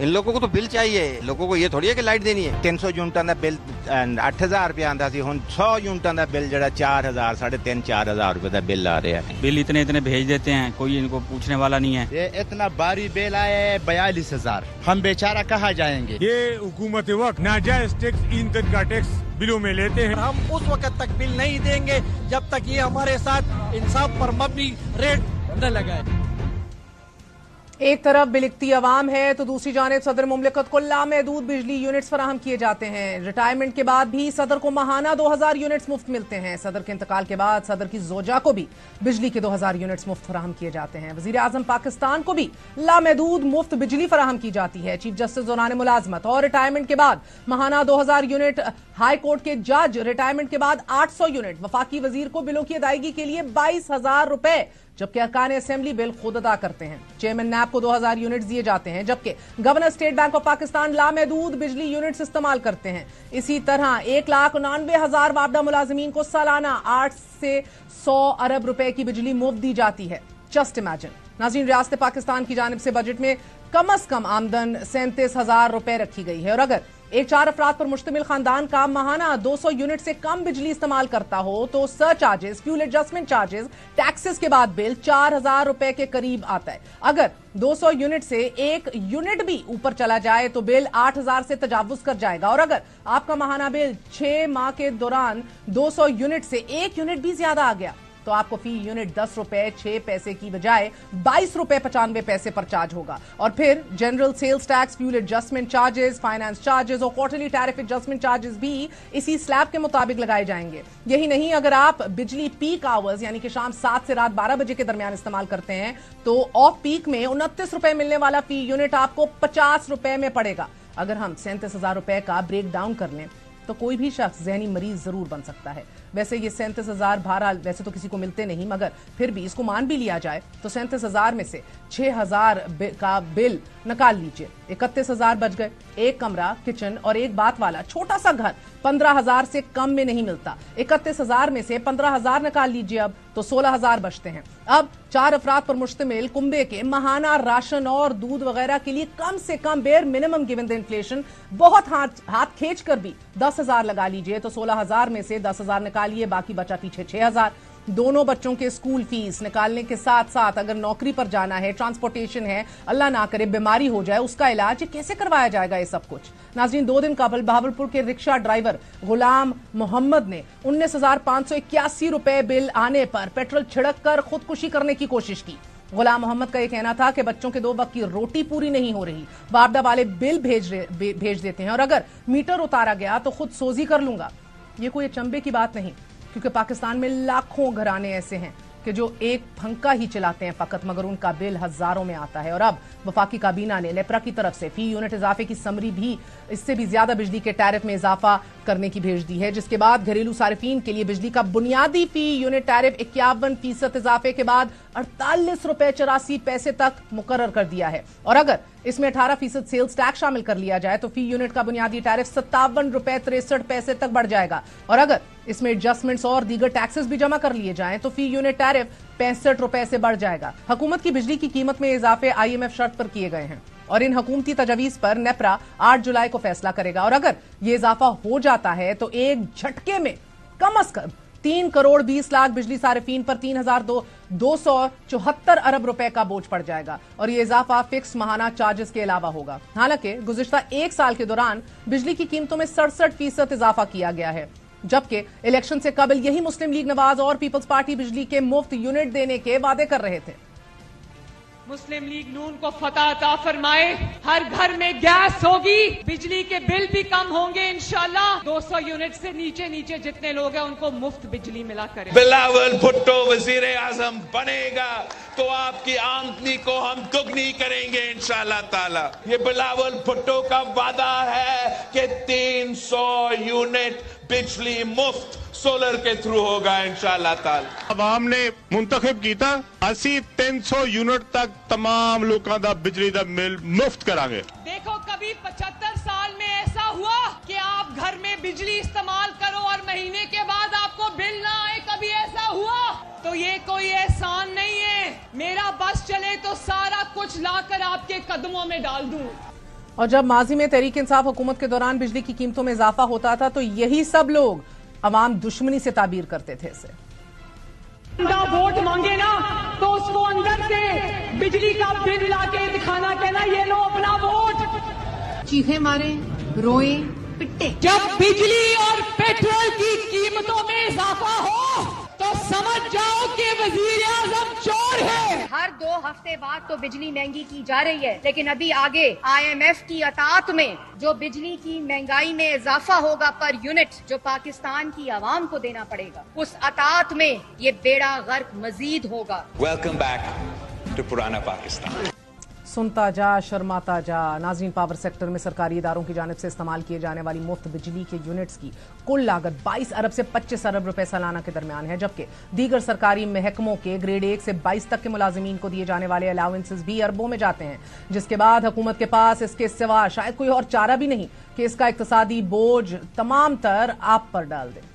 इन लोगों को तो बिल चाहिए, लोगों को ये थोड़ी है कि लाइट देनी है। 300 यूनिटां दा बिल 8000 रुपया आंदा सी, हुण 100 यूनिटां दा बिल जेड़ा 4000 3,500-4,000 रुपए दा बिल आ रहा है। बिल इतने भेज देते हैं, कोई इनको पूछने वाला नहीं है। ये इतना भारी बिल आया है 42,000, हम बेचारा कहाँ जाएंगे। ये हुकूमत वक्त नाजायज टैक्स, ईंधन का टैक्स बिलों में लेते हैं। हम उस वक्त तक बिल नहीं देंगे जब तक ये हमारे साथ इंसाफ पर मबनी रेट न लगाए। एक तरफ बिलिकती अवाम है तो दूसरी जानिब सदर मुमलिकत को लामहदूद बिजली यूनिट्स फराहम किए जाते हैं। रिटायरमेंट के बाद भी सदर को माहाना 2000 यूनिट्स मुफ्त मिलते हैं। सदर के इंतकाल के बाद सदर की जोजा को भी बिजली के 2000 यूनिट्स मुफ्त फराहम किए जाते हैं। वजीर आजम पाकिस्तान को भी लामहदूद मुफ्त बिजली फराहम की जाती है। चीफ जस्टिस दौरान मुलाजमत और रिटायरमेंट के बाद माहाना 2000 यूनिट, हाई कोर्ट के जज रिटायरमेंट के बाद 800 यूनिट, वफाकी वजीर को बिलों की अदायगी के लिए 22,000 रुपए, जबकि अरकान असेंबली बिल खुद अदा करते हैं। चेयरमैन नैब को 2000 यूनिट्स दिए जाते हैं, जबकि governor State Bank of Pakistan लामहदूद बिजली यूनिट्स इस्तेमाल करते हैं। इसी तरह 1,99,000 वापदा मुलाजमीन को सालाना 8 से 100 अरब रुपए की बिजली मुफ्त दी जाती है। Just imagine. नाज़रीन, रियासत पाकिस्तान की जानिब से बजट में कम अज कम आमदन 37,000 रुपए रखी गई है और अगर एक 4 अफराद पर मुश्तमिल खानदान का माहाना 200 यूनिट से कम बिजली इस्तेमाल करता हो तो sir charges, fuel adjustment charges, taxes के बाद बिल 4,000 रुपए के करीब आता है। अगर 200 यूनिट से 1 यूनिट भी ऊपर चला जाए तो बिल 8,000 से तजावुज कर जाएगा और अगर आपका माहाना बिल 6 माह के दौरान 200 यूनिट से 1 यूनिट भी ज्यादा आ गया तो आपको फी यूनिट 10 रुपए 6 पैसे की बजाय 22 रुपए 95 पैसे पर चार्ज होगा। और फिर general sales tax, fuel adjustment charges, finance charges और क्वार्टरली टैरिफ एडजस्टमेंट चार्जेस भी इसी स्लैब के मुताबिक लगाए जाएंगे। यही नहीं, अगर आप बिजली पीक आवर्स यानी कि शाम 7 से रात 12 बजे के दरमियान इस्तेमाल करते हैं तो ऑफ पीक में 29 रुपए मिलने वाला फी यूनिट आपको 50 रुपए में पड़ेगा। अगर हम 37,000 रुपए का ब्रेक डाउन कर लें तो कोई भी शख्स जहनी मरीज जरूर बन सकता है। वैसे ये 37,000 बहरहाल वैसे तो किसी को मिलते नहीं, मगर फिर भी इसको मान भी लिया जाए तो 37,000 में से 6,000 का बिल निकाल लीजिए, 31,000 बच गए। एक कमरा, किचन और एक बात वाला छोटा सा घर 15,000 से कम में नहीं मिलता। 31,000 में से 15,000 निकाल लीजिए अब तो 16,000 बचते हैं। अब 4 अफराद पर मुश्तमिल कुंबे के माहाना राशन और दूध वगैरह के लिए कम से कम bare minimum given the inflation बहुत हाथ खींच कर भी 10,000 लगा लीजिए तो 16,000 में से 10,000 निकालिए, बाकी बचा पीछे 6,000। दोनों बच्चों के स्कूल फीस निकालने के साथ साथ अगर नौकरी पर जाना है, ट्रांसपोर्टेशन है, अल्लाह ना करे बीमारी हो जाए, उसका इलाज, ये कैसे करवाया जाएगा ये सब कुछ। नाज़रीन, 2 दिन कबल बहावलपुर के रिक्शा ड्राइवर गुलाम मोहम्मद ने 19,581 रुपए बिल आने पर पेट्रोल छिड़क कर खुदकुशी करने की कोशिश की। गुलाम मोहम्मद का यह कहना था कि बच्चों के 2 वक्त की रोटी पूरी नहीं हो रही, वापदा वाले बिल भेज देते हैं और अगर मीटर उतारा गया तो खुद सोजी कर लूंगा। ये कोई अचंभे की बात नहीं, क्योंकि पाकिस्तान में लाखों घराने ऐसे हैं कि जो एक पंखा ही चलाते हैं फकत, मगर उनका बिल हजारों में आता है। और अब वफाकी काबीना ने नेपरा की तरफ से फी यूनिट इजाफे की समरी भी इससे भी ज्यादा बिजली के टैरिफ में इजाफा करने की भेज दी है, जिसके बाद घरेलू सारिफीन के लिए बिजली का बुनियादी फी यूनिट टैरिफ 51% इजाफे के बाद 48 रुपए 84 पैसे तक मुकर्रर कर दिया है। और अगर इसमें 18% सेल्स टैक्स शामिल कर लिया जाए तो फी यूनिट का बुनियादी टैरिफ 57 रुपए 63 पैसे तक बढ़ जाएगा। और अगर इसमें एडजस्टमेंट्स और दीगर टैक्सेस भी जमा कर लिए जाएं तो फी यूनिट टैरिफ 65 रुपए से बढ़ जाएगा। हुकूमत की बिजली की कीमत में इजाफे IMF शर्त पर किए गए हैं और इन हुकूमती तजवीज पर नेपरा 8 जुलाई को फैसला करेगा। और अगर ये इजाफा हो जाता है तो एक झटके में कम अज कम 3 करोड़ 20 लाख बिजली सारिफीन पर 3,274 अरब रुपए का बोझ पड़ जाएगा और ये इजाफा फिक्स माहाना चार्जेस के अलावा होगा। हालांकि गुज़िश्ता 1 साल के दौरान बिजली की कीमतों में 67% इजाफा किया गया है, जबकि इलेक्शन से कबल यही मुस्लिम लीग नवाज और पीपल्स पार्टी बिजली के मुफ्त यूनिट देने के वादे कर रहे थे। मुस्लिम लीग नून को फतह अता फरमाए, हर घर में गैस होगी, बिजली के बिल भी कम होंगे इंशाल्लाह। 200 यूनिट से नीचे जितने लोग हैं उनको मुफ्त बिजली मिला करें। बिलावल भुट्टो वजीर आजम बनेगा तो आपकी आमदनी को हम दुगनी करेंगे इंशाल्लाह ताला। ये बिलावल भुट्टो का वादा है कि 300 यूनिट बिजली मुफ्त सोलर के थ्रू होगा इंशाल्लाह ताला। अवाम ने मुंतखब कीता 80-300 यूनिट तक तमाम लोगों का बिजली का बिल मुफ्त करांगे। देखो, कभी 75 साल में ऐसा हुआ कि आप घर में बिजली इस्तेमाल करो और महीने के बाद आपको बिल ना आए? कभी ऐसा हुआ? तो ये कोई एहसान नहीं है। मेरा बस चले तो सारा कुछ लाकर आपके कदमों में डाल दूं। और जब माजी में तहरीक इंसाफ हुकूमत के दौरान बिजली की कीमतों में इजाफा होता था तो यही सब लोग अवाम दुश्मनी से ताबीर करते थे इसे। वोट मांगे ना तो उसको अंदर से बिजली का बिल लाके दिखाना, कहना ये लो अपना वोट। चीखे मारे, रोए, पिटे। जब बिजली और पेट्रोल की कीमतों में इजाफा हो तो समझ जाओ कि वजीर आजम चोर है। हर 2 हफ्ते बाद तो बिजली महंगी की जा रही है, लेकिन अभी आगे IMF की अतात में जो बिजली की महंगाई में इजाफा होगा पर यूनिट, जो पाकिस्तान की आवाम को देना पड़ेगा, उस अतात में ये बेड़ा गर्क मजीद होगा। वेलकम बैक टू पुराना पाकिस्तान। सुनता जा शर्माता जा। नाज़रीन, पावर सेक्टर में सरकारी इदारों की जानिब से इस्तेमाल किए जाने वाली मुफ्त बिजली के यूनिट्स की कुल लागत 22 अरब से 25 अरब रुपए सालाना के दरमियान है, जबकि दीगर सरकारी महकमों के ग्रेड 1 से 22 तक के मुलाजिमीन को दिए जाने वाले अलाउंसेस भी अरबों में जाते हैं, जिसके बाद हुकूमत के पास इसके सिवा शायद कोई और चारा भी नहीं कि इसका इक्तिसादी बोझ तमाम तर आप पर डाल दे।